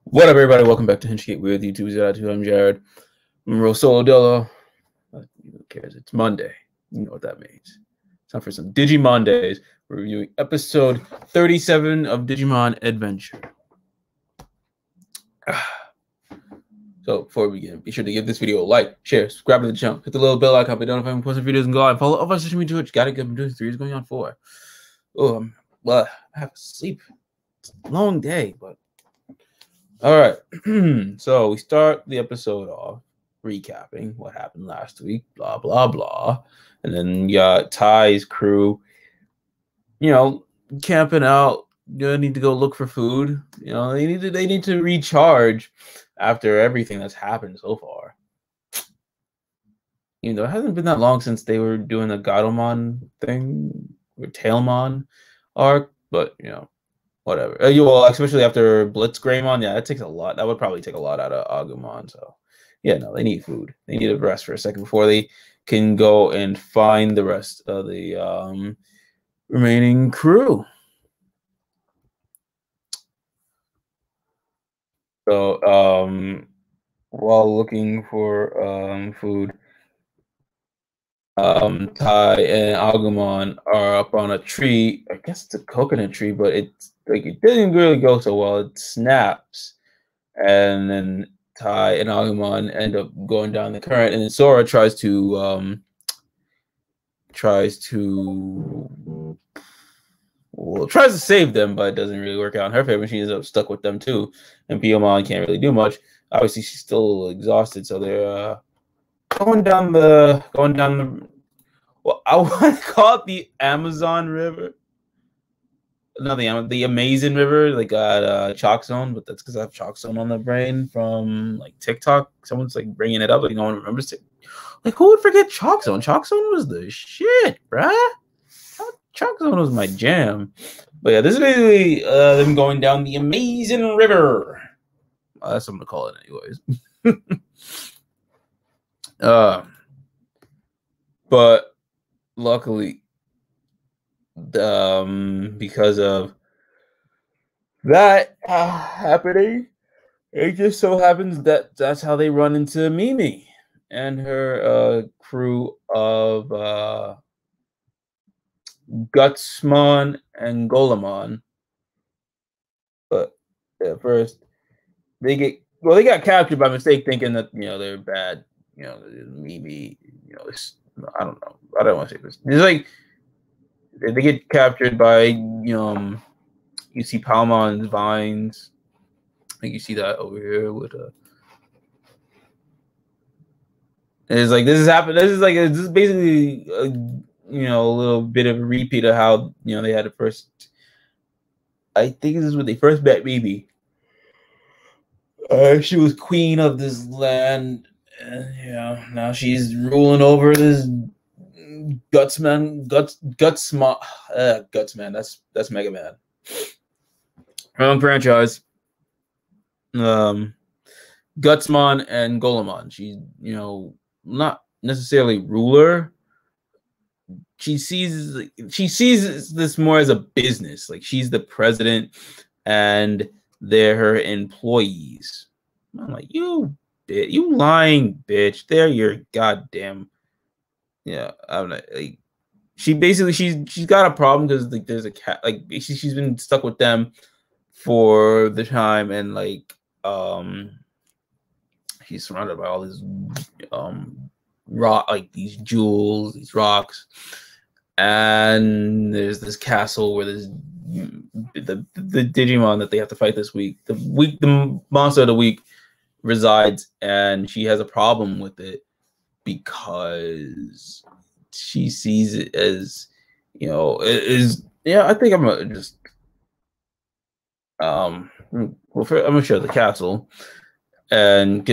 What up, everybody? Welcome back to Hinchgate with YouTube. I'm Jared. I'm Rosolo Dello. Who cares? It's Monday. You know what that means. It's time for some Digimondays. We're reviewing episode 37 of Digimon Adventure. So before we begin, be sure to give this video a like, share, subscribe to the channel, hit the little bell icon, be notified when posting videos, and go out and follow all of our social media Twitch. Gotta get doing 3 is going on 4. Oh, well, I have to sleep. It's a long day, but all right. So we start the episode off recapping what happened last week, blah blah blah, and then you got Ty's crew, camping out. You need to go look for food. They need to recharge after everything that's happened so far. It hasn't been that long since they were doing the Gatomon thing or Tailmon arc, but whatever. Well, especially after Blitzgreymon, yeah, that takes a lot. That would probably take a lot out of Agumon. So, yeah, no, they need food. They need a rest for a second before they can go and find the rest of the remaining crew. So, while looking for food, Tai and Agumon are up on a tree. I guess it's a coconut tree, but it's like it didn't really go so well. It snaps, and then Tai and Agumon end up going down the current, and then Sora tries to save them, but it doesn't really work out in her favor. She ends up stuck with them too, and Piyamon can't really do much. Obviously, she's still exhausted, so they're going down the. Well, I want to call it the Amazon River. Not the Amazing River. They got Chalk Zone, but that's because I have Chalk Zone on the brain from like TikTok. Someone's like bringing it up, like no one remembers it. Like who would forget Chalk Zone? Chalk Zone was the shit, bruh. Chalk Zone was my jam. But yeah, this is basically them going down the Amazing River. That's what I'm gonna call it, anyways. But luckily, because of that happening, it just so happens that that's how they run into Mimi and her crew of Gutsmon and Golemon. But at first, they got captured by mistake, thinking that they're bad. Mimi. I don't know. I don't want to say this. It's like they get captured by you see Palmon's vines. Like you see that over here with it's like this has happened. This is basically a little bit of a repeat of how they had the first. I think this is when they first met Mimi. She was queen of this land, and now she's ruling over this Gutsman. That's Mega Man. Wrong franchise. Gutsmon and Golemon. She's not necessarily ruler. She sees this more as a business. Like she's the president, and they're her employees. I'm like, you lying bitch. They're your goddamn. Yeah, I'm like she basically she's got a problem because like there's a cat, like she's been stuck with them for the time, and like he's surrounded by all these rock, like these jewels, these rocks, and there's this castle where there's the Digimon that they have to fight this week. The monster of the week resides, and she has a problem with it because she sees it as I think I'm gonna just I'm gonna show the castle, and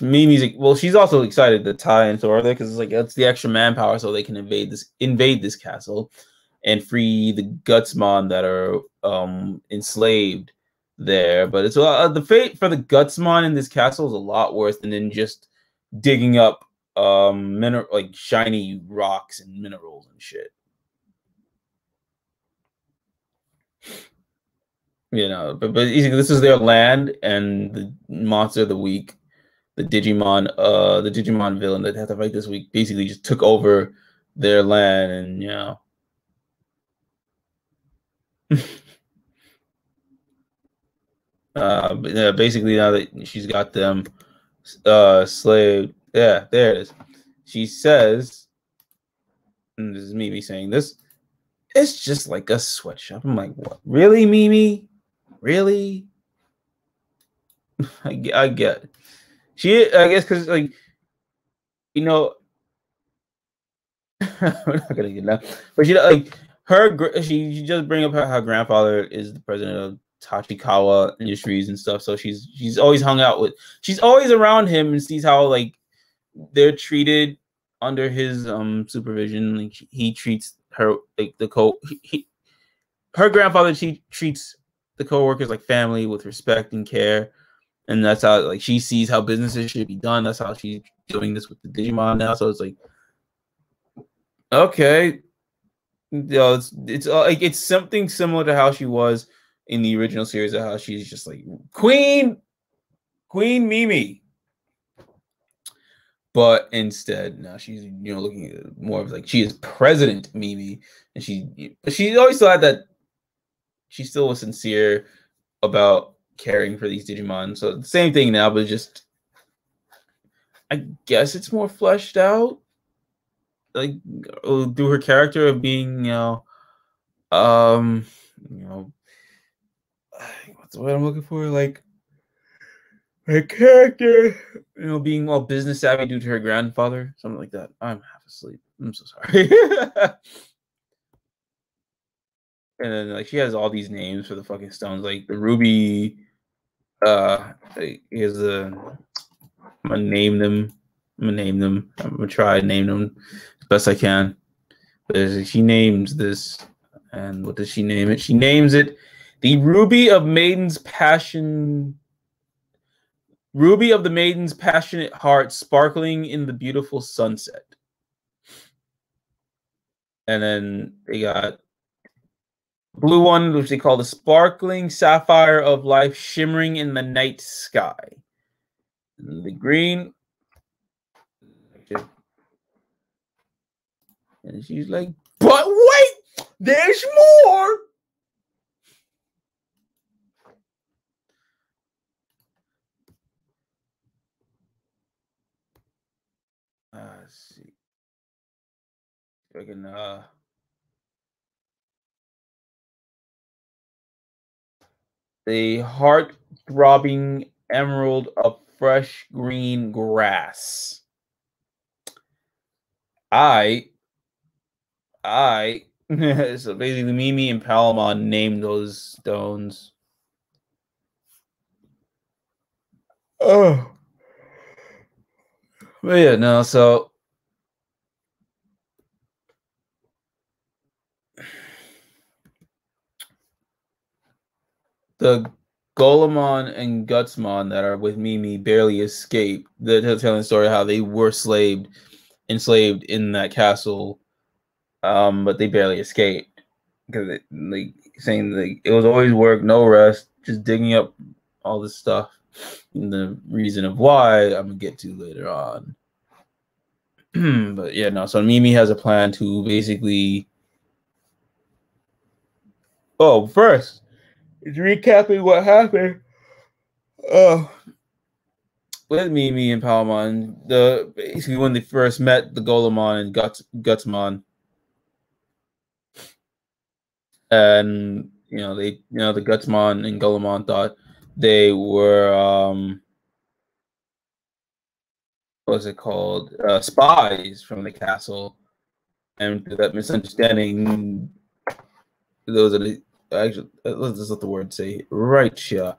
Mimi's she's also excited to tie into her there because it's like that's the extra manpower, so they can invade this castle and free the Gutsmon that are enslaved there. But it's the fate for the Gutsmon in this castle is a lot worse than just digging up like shiny rocks and minerals and shit. You know, but basically this is their land, and the monster of the week, the Digimon villain that they had to fight this week, basically just took over their land, and you know. But yeah, basically now that she's got them slave. Yeah, there it is. She says, and this is Mimi saying this, it's just like a sweatshop. I'm like, what? Really, Mimi? Really? I get it. I guess, because, like, you know, we're not gonna get that. But like she just bring up how her grandfather is the president of Tachikawa Industries and stuff. So she's always hung out with, she's always around him and sees how like they're treated under his supervision. Like he treats her like her grandfather, she treats the co-workers like family with respect and care. And that's how like she sees how businesses should be done. That's how she's doing this with the Digimon now. So it's like, okay, it's like it's something similar to how she was in the original series, of how she's just like Queen Mimi, but instead now she's looking at more of like she is President Mimi, and she always still had that, she still was sincere about caring for these Digimon. So the same thing now, but just I guess it's more fleshed out, like through her character of being um you know what's the word I'm looking for, like her character, being all business savvy due to her grandfather, something like that. I'm half asleep. I'm so sorry. And then like she has all these names for the fucking stones, like the ruby. Here's the. I'm gonna name them. I'm gonna try and name them as best I can. But she names this, and what does she name it? She names it the Ruby of Maiden's Passion. Ruby of the Maiden's Passionate Heart, sparkling in the beautiful sunset. And then they got blue one, which they call the Sparkling Sapphire of Life, shimmering in the night sky. And the green. And she's like, but wait, there's more. Let's see. If I can the heart-throbbing emerald of fresh green grass. So basically Mimi and Palamon named those stones. Oh. But yeah, no, so the Golemon and Gutsmon that are with Mimi barely escape. They're telling the story how they were enslaved in that castle, but they barely escaped because like saying like it was always work, no rest, just digging up all this stuff. And the reason of why I'm gonna get to later on. But yeah, no. So Mimi has a plan to basically. Oh, first, it's recapping what happened. Oh, with Mimi and Palamon, basically when they first met the Golemon and Gutsmon, and the Gutsmon and Golemon thought they were what's it called, spies from the castle, and through that misunderstanding, those are the actually that's not the word to say right, yeah.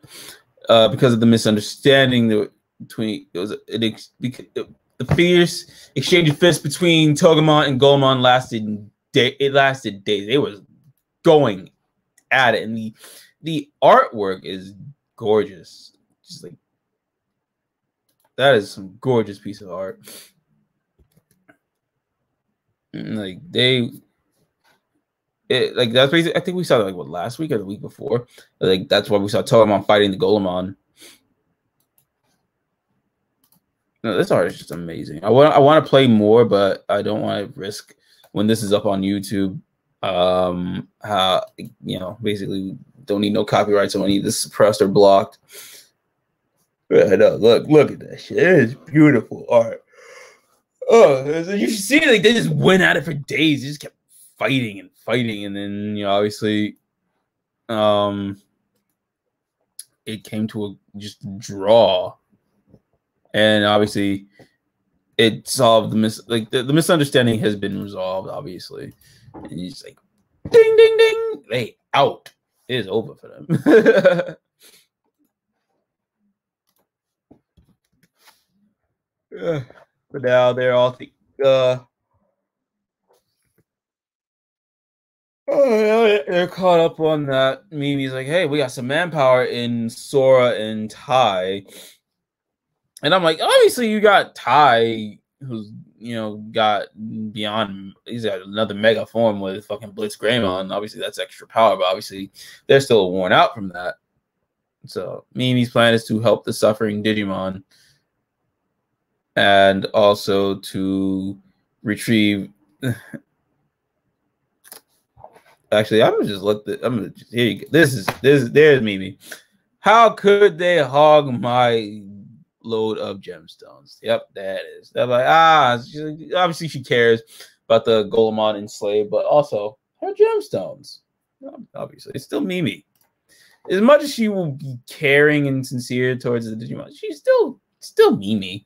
Because of the misunderstanding between the fierce exchange of fists between Togemon and Golemon lasted days. They was going at it, and the artwork is gorgeous. Just like that is some gorgeous piece of art. And like Like that's basically. I think we saw that like what last week or the week before. Like that's why we saw Togemon fighting the Golemon. No, this art is just amazing. I want to play more, but I don't want to risk when this is up on YouTube. How basically don't need no copyrights. So I need this suppressed or blocked. Yeah, no, look at that shit. It is beautiful art. Oh, you should see like they just went at it for days. They just kept fighting and fighting, and then obviously, it came to a just draw, and obviously, it solved the misunderstanding has been resolved. Obviously, and you just like, ding ding ding, they out. It is over for them. Yeah. But now they're all they're caught up on that. Mimi's like, hey, we got some manpower in Sora and Tai. And I'm like, obviously you got Tai, who's got beyond. He's got another mega form with fucking Blitz Greymon. Obviously that's extra power, but obviously they're still worn out from that. So Mimi's plan is to help the suffering Digimon, and also to retrieve. Actually, I'm gonna just look. I'm gonna just, here you go. There's Mimi. How could they hog my load of gemstones? Yep, that is. They're like, obviously she cares about the Golemon enslaved, but also her gemstones. Obviously, it's still Mimi. As much as she will be caring and sincere towards the Digimon, she's still Mimi.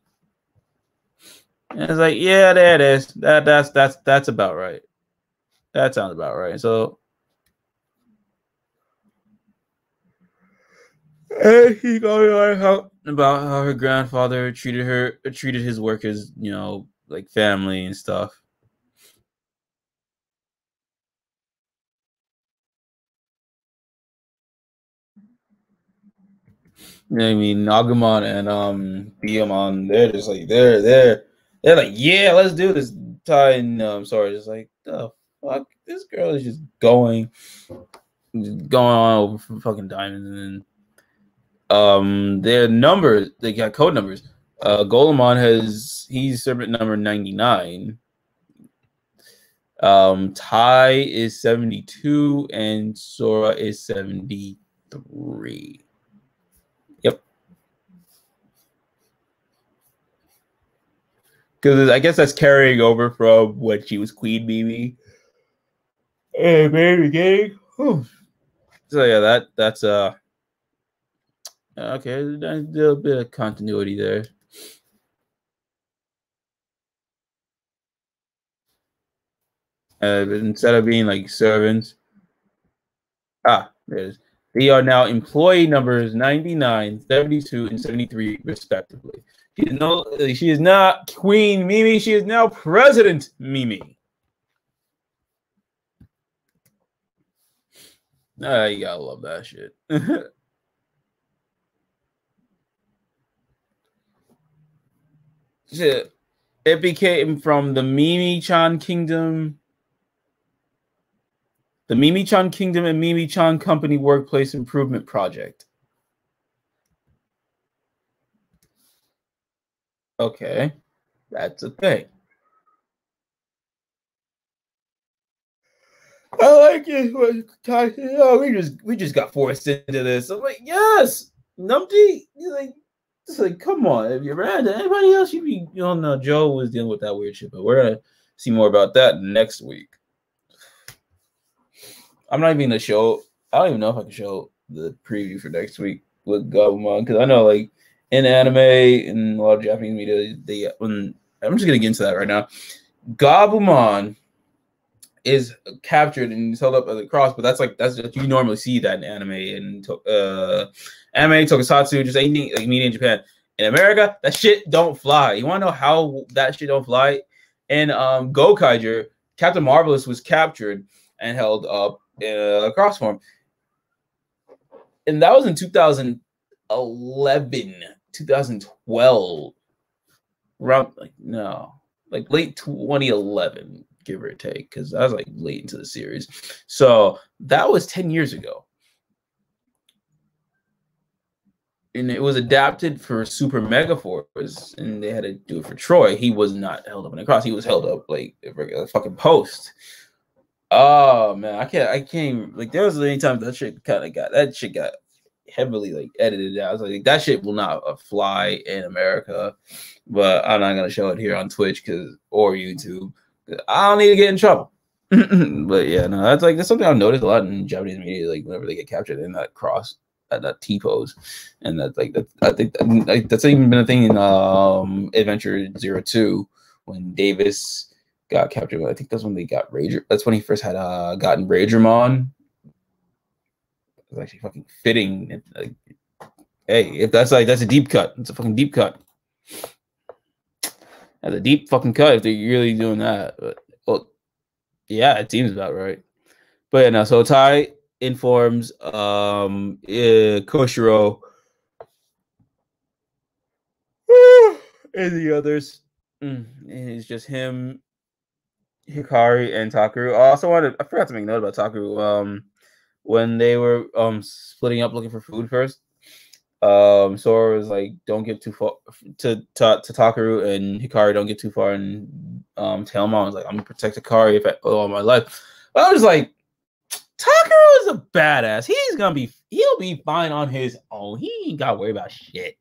And it's like, yeah, there it is. That's about right. That sounds about right. So, he going on about how her grandfather treated his workers, like family and stuff. You know what I mean? Nagamon and Biyomon, they're just like they're like, yeah, let's do this. Tai and sorry, just like the fuck, this girl is just going on over for fucking diamonds, and then their numbers, they got code numbers. Golemon he's servant number 99. Tai is 72 and Sora is 73. Yep. Because I guess that's carrying over from when she was Queen Mimi. Hey, baby gang. So yeah, that's okay. There's a little bit of continuity there. But instead of being like servants, there's they are now employee numbers 99, 72, and 73 respectively. She is not Queen Mimi. She is now President Mimi. You gotta love that shit. Shit. It became from the Mimi-chan Kingdom, the Mimi-chan Kingdom and Mimi-chan Company Workplace Improvement Project. Okay, that's a thing. I like it. We just got forced into this. I'm like, yes, Numpty. It's like, come on. If you ran to anybody else, you'd be, no, Joe was dealing with that weird shit. But we're gonna see more about that next week. I'm not even gonna show. I don't even know if I can show the preview for next week with Gabumon, because I know, like, in anime and a lot of Japanese media, I'm just gonna get into that right now. Gabumon is captured and he's held up at the cross, but that's just, you normally see that in anime and tokusatsu, just anything like media in Japan. In America, that shit don't fly. You want to know how that shit don't fly? In Gokaiger, Captain Marvelous was captured and held up in a cross form, and that was in 2011, 2012, around like late 2011. give or take, because that was like late into the series. So that was 10 years ago. And it was adapted for Super Mega Force, and they had to do it for Troy. He was not held up in a cross. He was held up like a regular fucking post. Oh man, I can't like there was many times that shit got heavily like edited out. I was like, that shit will not fly in America, but I'm not gonna show it here on Twitch or YouTube. I don't need to get in trouble. But yeah, no, that's something I've noticed a lot in Japanese media. Like whenever they get captured in that cross, that T pose, and I think that's even been a thing in Adventure 02 when Davis got captured. I think that's when they got Rager. That's when he first had gotten Ragermon. It was actually fucking fitting. Like, hey, if that's a deep cut. It's a fucking deep cut. That's a deep fucking cut if they're really doing that. But well, yeah, it seems about right. But yeah, no. So Tai informs Koshiro and the others. It's just him, Hikari, and Takeru. I forgot to make note about Takeru. When they were splitting up looking for food first, Sora was like, don't get too far to Takeru, and Hikari, don't get too far, and Tailmon was like, I'm gonna protect Hikari all my life. But I was like, Takeru is a badass. He'll be fine on his own. He ain't gotta worry about shit.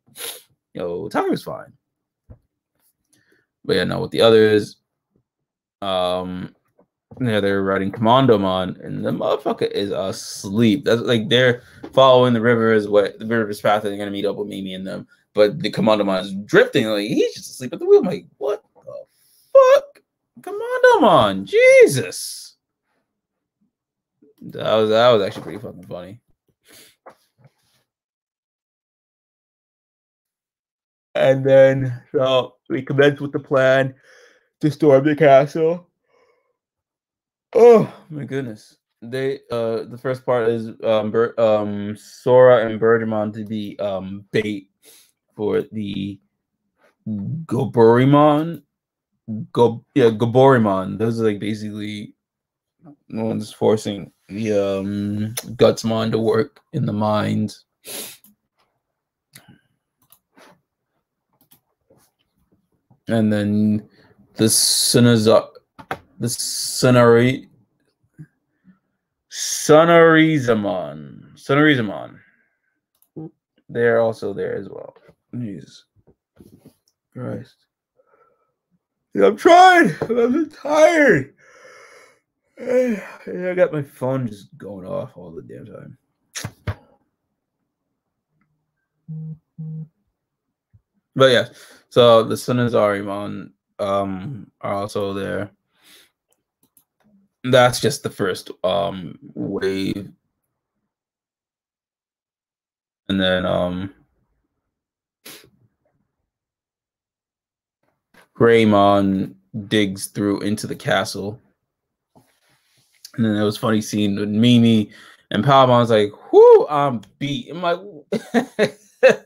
Yo, Takeru's fine. But yeah, no, with the others, they're riding Commandomon, and the motherfucker is asleep. That's like they're following the river's path, and they're gonna meet up with Mimi and them. But the Commandomon is drifting, like he's just asleep at the wheel. I'm like, what the fuck? Commandomon, Jesus. That was actually pretty fucking funny. And then so we commence with the plan to storm the castle. Oh my goodness! The first part is Sora and Birdemon to be bait for the Goborimon. Goborimon. Those are like basically the ones forcing the Gutsmon to work in the mines. And then the Sonorizamon. They're also there as well. Jesus Christ. I'm trying. I'm tired. I got my phone just going off all the damn time. But yeah, so the Sonorizamon are also there. That's just the first wave. And then Greymon digs through into the castle. And then it was funny seeing Mimi and Palmon's like, whoo, I'm beat. I'm like,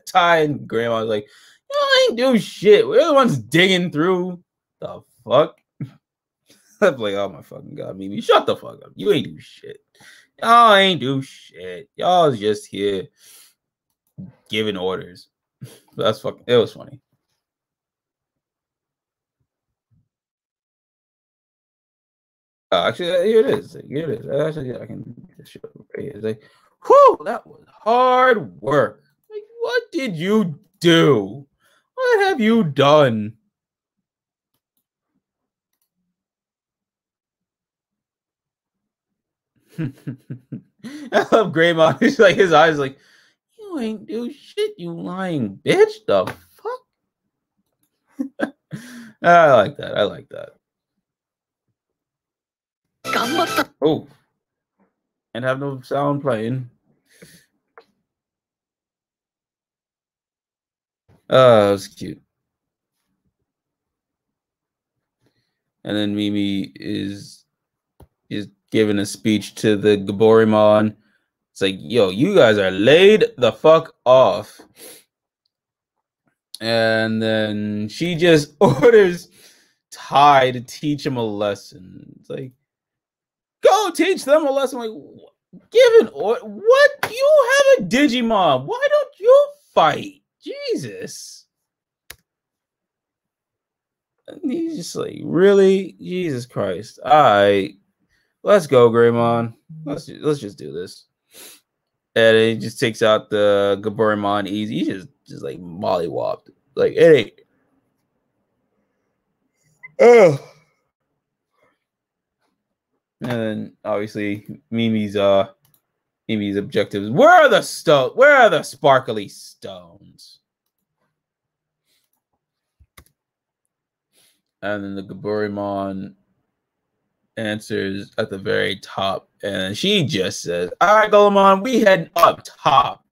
Tai and Grandma was like, y'all ain't do shit. We're the ones digging through. The fuck? I'm like, oh my fucking god, Mimi, shut the fuck up. You ain't do shit. Y'all ain't do shit. Y'all just here giving orders. That's fucking. It was funny. Actually, here it is. Here it is. Actually, I can show it right here. It's like, whew, that was hard work. Like, what did you do? What have you done? I love Greymon. He's like his eyes like, you ain't do shit, you lying bitch. The fuck? I like that. I like that. Oh, and have no sound playing. Oh, it was cute. And then Mimi is giving a speech to the Gaborimon. It's like, yo, you guys are laid the fuck off. And then she just orders Tai to teach him a lesson. It's like, go teach them a lesson. Like, given or what? You have a Digimon. Why don't you fight? Jesus. And he's just like, really? Jesus Christ. All right. Let's go, Greymon. Let's just do this. And he just takes out the Gaburimon easy. He just like mollywopped. Like, it ain't. Oh. And then obviously Mimi's objectives. Where are the sparkly stones? And then the Gaburimon answers at the very top, and she just says, "All right, Golemon, we head up top."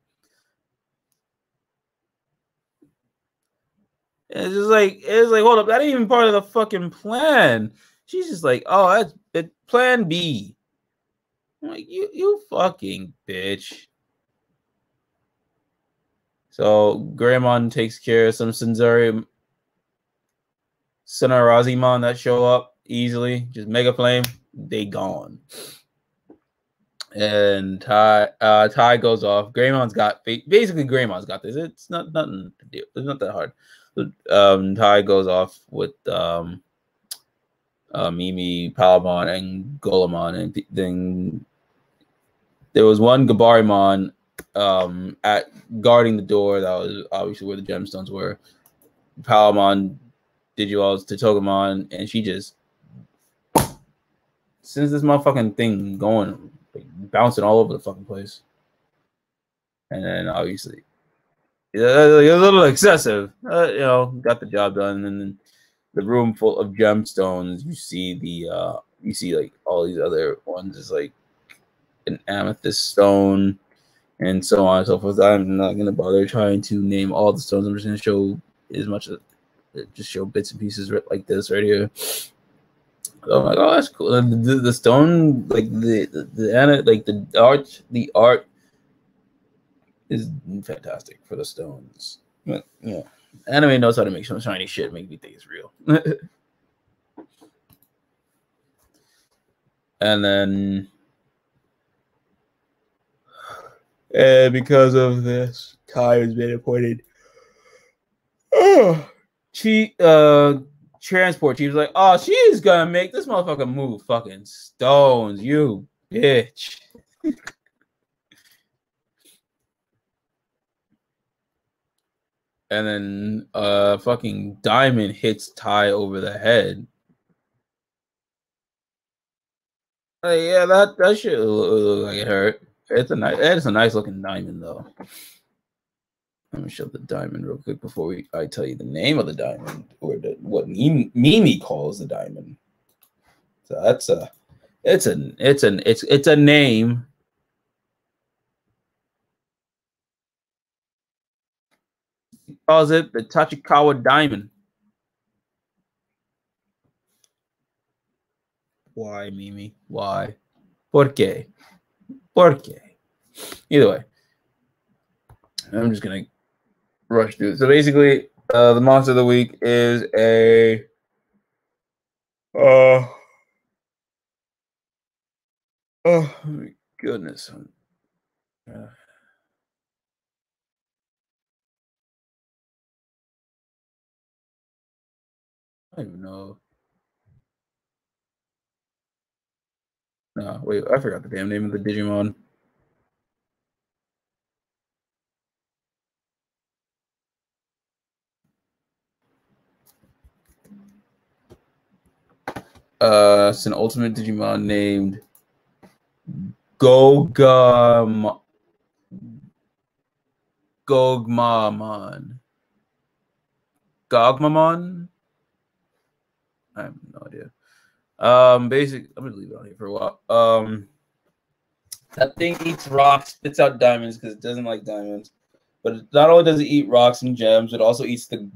And it's like, hold up, that ain't even part of the fucking plan. She's just like, oh, that's plan B. I'm like, you fucking bitch. So Greymon takes care of some Sonorazimon that show up easily. Just Mega Flame, they gone. And Tai goes off. Greymon's got this. It's nothing to do. It's not that hard. Tai goes off with Mimi, Palamon, and Golemon, and then there was one Gaburimon at guarding the door. That was obviously where the gemstones were. Palamon Digivolves to Togemon, and she just sends this motherfucking thing going, like, bouncing all over the fucking place. And then obviously, a little excessive. Got the job done. And then the room full of gemstones. You see like all these other ones, is like an amethyst stone, and so on and so forth. I'm not gonna bother trying to name all the stones. I'm just gonna show as much of just show bits and pieces like this right here. So I'm like, oh, that's cool. The stone, like the art is fantastic for the stones. But, anime knows how to make some shiny shit make me think it's real. And then, because of this, Tai has been appointed transport chief. Like, oh, she's gonna make this motherfucker move fucking stones, you bitch. And then fucking Diamond hits Tai over the head. Yeah, that shit look like it hurt. It's a nice looking diamond though. Let me show the diamond real quick before I tell you the name of the diamond, or what Mimi calls the diamond. So it's a name. He calls it the Tachikawa diamond. Why, Mimi? Why? ¿Por qué? ¿Por qué? Either way, I'm just gonna rush through it. So basically, the monster of the week is a oh my goodness. I don't even know. No, wait, I forgot the damn name of the Digimon. It's an ultimate Digimon named Gogmamon. Gogmamon? I have no idea. I'm gonna leave it on here for a while. That thing eats rocks, spits out diamonds because it doesn't like diamonds. But not only does it eat rocks and gems, it also eats the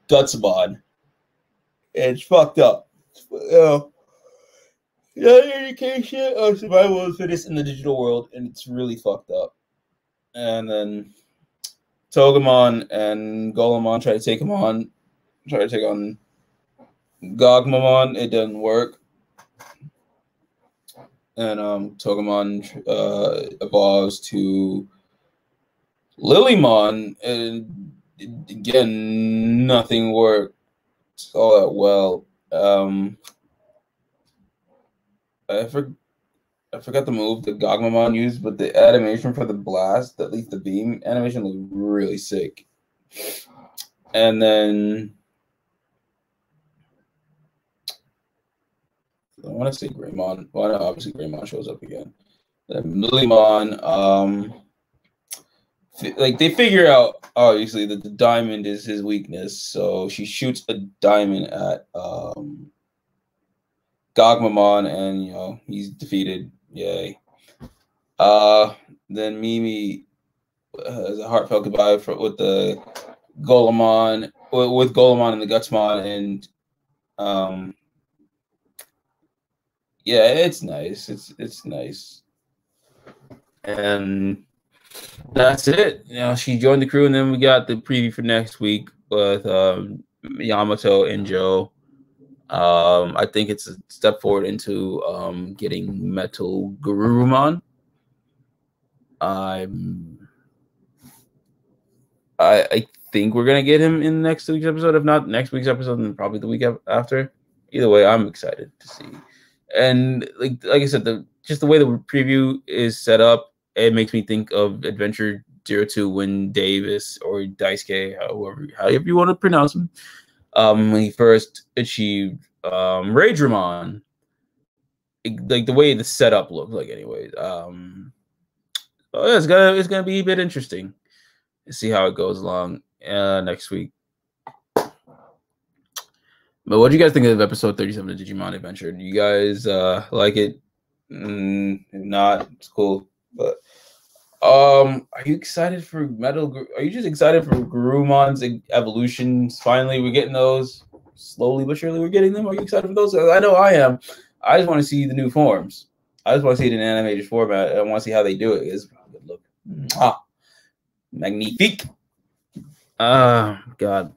Gutsabod. It's fucked up. Education of survival of the fittest in the digital world, and it's really fucked up. And then Togemon and Golemon try to take him on. Try to take on Gogmamon. It doesn't work. And Togemon evolves to Lilymon, and again, nothing worked all that well. I forgot the move that Gogmamon used, but the animation for the blast, at least the beam animation, looked really sick. And then I want to say Greymon. Well, no, obviously Greymon shows up again. Then Lilymon, like they figure out obviously that the diamond is his weakness, so she shoots a diamond at Gogmamon, and he's defeated. Yay. Then Mimi has a heartfelt goodbye with the Golemon, with Golemon and the Gutsmon, and yeah, it's nice. It's nice. And that's it. She joined the crew, and then we got the preview for next week with Yamato and Joe. I think it's a step forward into getting Metal Garurumon. I think we're gonna get him in next week's episode. If not next week's episode, then probably the week after. Either way, I'm excited to see. And like I said, just the way the preview is set up, it makes me think of Adventure 02 when Davis or Daisuke, however you want to pronounce him, when he first achieved Raidramon. Like the way the setup looked like, anyways. It's gonna be a bit interesting to see how it goes along next week. But what do you guys think of episode 37 of Digimon Adventure? Do you guys like it? If not, it's cool. But are you excited for Are you just excited for Garumon's evolutions? Finally, we're getting those. Slowly but surely, we're getting them. Are you excited for those? I know I am. I just want to see the new forms. I just want to see it in an animated format. I want to see how they do it. It's a good look. Magnifique. God.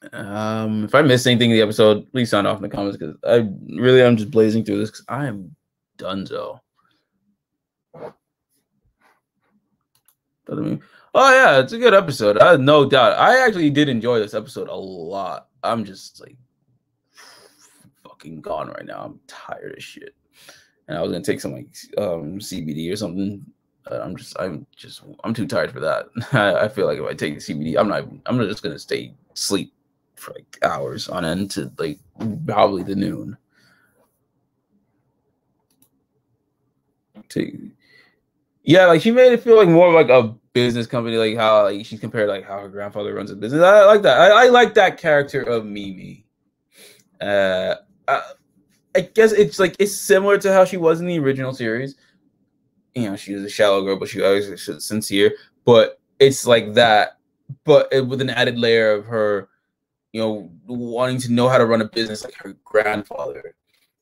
If I missed anything in the episode, please sound off in the comments, because I'm just blazing through this because I am donezo. Oh yeah, it's a good episode. I have no doubt. I actually did enjoy this episode a lot. I'm just like fucking gone right now. I'm tired of shit, and I was gonna take some like CBD or something. I'm too tired for that. I feel like if I take the CBD, I'm just gonna sleep for like hours on end to like probably the noon. Yeah, like she made it feel like more like a business company, like how like she's compared like how her grandfather runs a business. I like that. I like that character of Mimi. I guess it's similar to how she was in the original series. She was a shallow girl, but she always was sincere. But it's like that, but with an added layer of her, wanting to know how to run a business like her grandfather.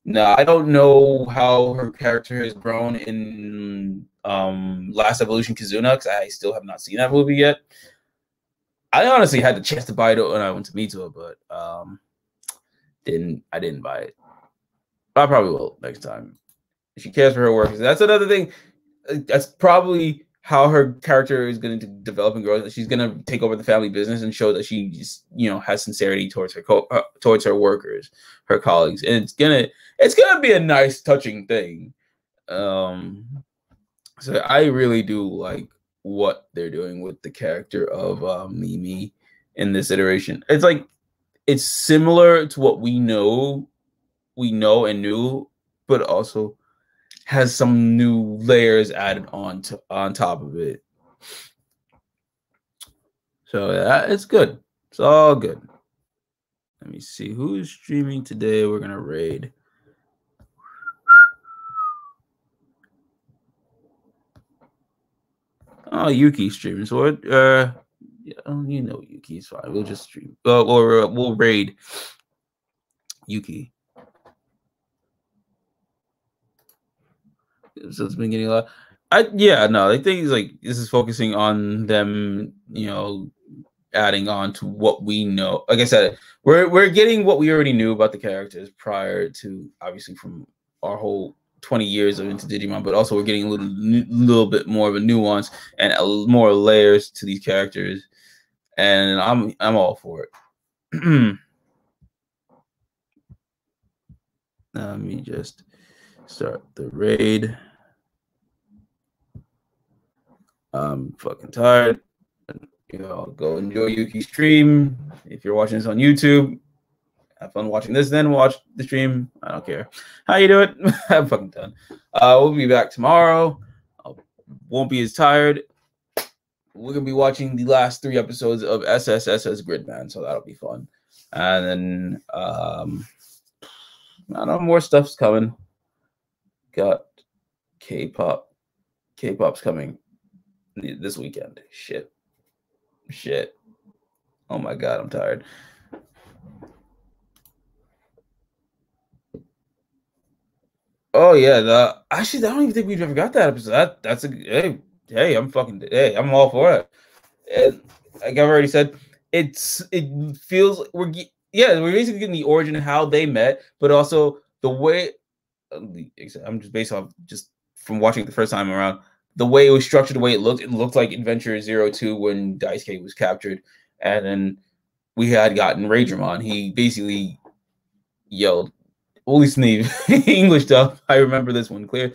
Now, I don't know how her character has grown in Last Evolution Kizuna, because I still have not seen that movie yet. I honestly had the chance to buy it when I went to Mito, but I didn't buy it. I probably will next time. If she cares for her work, that's another thing. That's probably how her character is going to develop and grow. She's going to take over the family business and show that she just, has sincerity towards her workers, her colleagues, and it's gonna be a nice, touching thing. So I really do like what they're doing with the character of Mimi in this iteration. It's similar to what we know and knew, but also has some new layers added on top of it. So yeah, it's good. It's all good. Let me see who's streaming today. We're gonna raid. Oh, Yuki's streaming. So Yuki's fine. We'll just stream. We'll raid Yuki. So it's been getting a lot. Yeah, no, I think it's like this is focusing on them, adding on to what we know. Like I said, we're getting what we already knew about the characters prior to, obviously, from our whole 20 years of into Digimon, but also we're getting a little bit more of a nuance and more layers to these characters, and I'm all for it. Let me just start the raid. I'm fucking tired. Go enjoy Yuki's stream. If you're watching this on YouTube, have fun watching this, then watch the stream. I don't care how you do it. I'm fucking done. We'll be back tomorrow. I won't be as tired. We're gonna be watching the last 3 episodes of SSSS Gridman, so that'll be fun. And then I don't know, more stuff's coming. Got K-pop. K-pop's coming this weekend. Shit. Oh my god, I'm tired. Oh yeah, actually I don't even think we've ever got that episode. That's a hey, I'm all for it. And like I've already said, it feels like we're basically getting the origin of how they met, but also the way I'm just based off just from watching it the first time around, the way it was structured, the way it looked like Adventure 02 when Daisuke was captured, and then we had gotten Ragermon. He basically yelled, at least in the English stuff, I remember this one clear.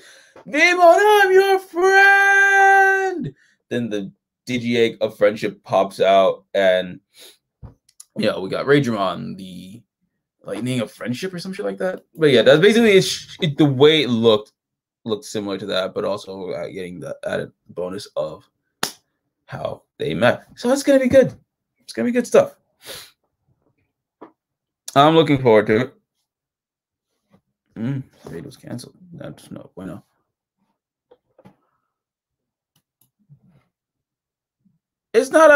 Digimon, I'm your friend. Then the Digi-Egg of friendship pops out, and we got Ragermon, the lightning of friendship or some shit like that. But yeah, that's basically the way it looked similar to that, but also getting the added bonus of how they met. So it's gonna be good. It's gonna be good stuff. I'm looking forward to it. Raid was canceled. That's no bueno. It's not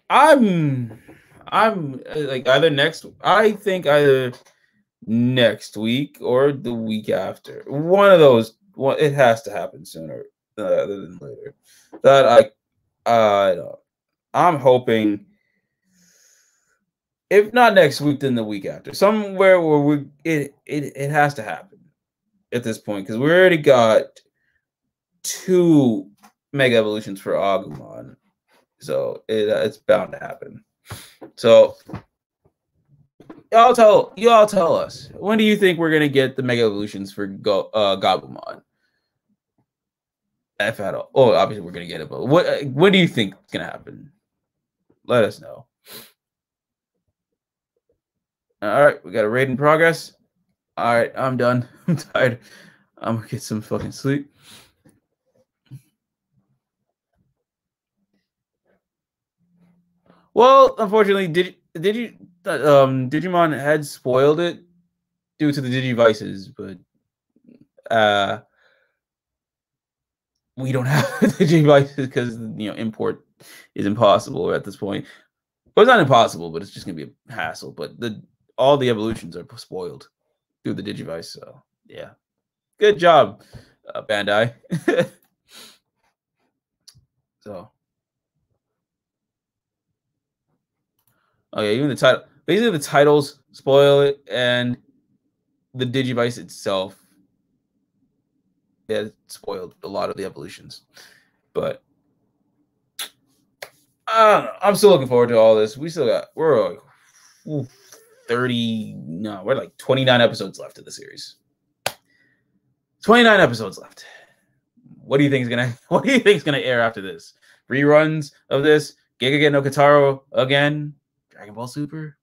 I'm like either next. I think either next week or the week after. One of those. It has to happen sooner rather than later. That I don't. I'm hoping, if not next week, then the week after. Somewhere where it has to happen at this point, because we already got 2 Mega Evolutions for Agumon. So it's bound to happen. So y'all tell us, when do you think we're gonna get the Mega Evolutions for Gabumon? If at all. Oh, obviously we're gonna get it, but when do you think it's gonna happen? Let us know. All right, we got a raid in progress. All right, I'm done. I'm tired. I'm gonna get some fucking sleep. Well, unfortunately, Digimon had spoiled it due to the Digivices, but we don't have the Digivices because import is impossible at this point. Well, it's not impossible, but it's just gonna be a hassle. But all the evolutions are spoiled through the Digivice, so yeah. Good job, Bandai. So, oh yeah, even the title. Basically, the titles spoil it, and the Digivice itself, it spoiled a lot of the evolutions. But I'm still looking forward to all this. We're like 30. No, we're like 29 episodes left of the series. 29 episodes left. What do you think is gonna air after this? Reruns of this? Giga no Kataro again? Dragon Ball Super?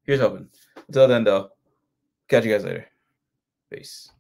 Here's hoping. Until then, though, catch you guys later. Peace.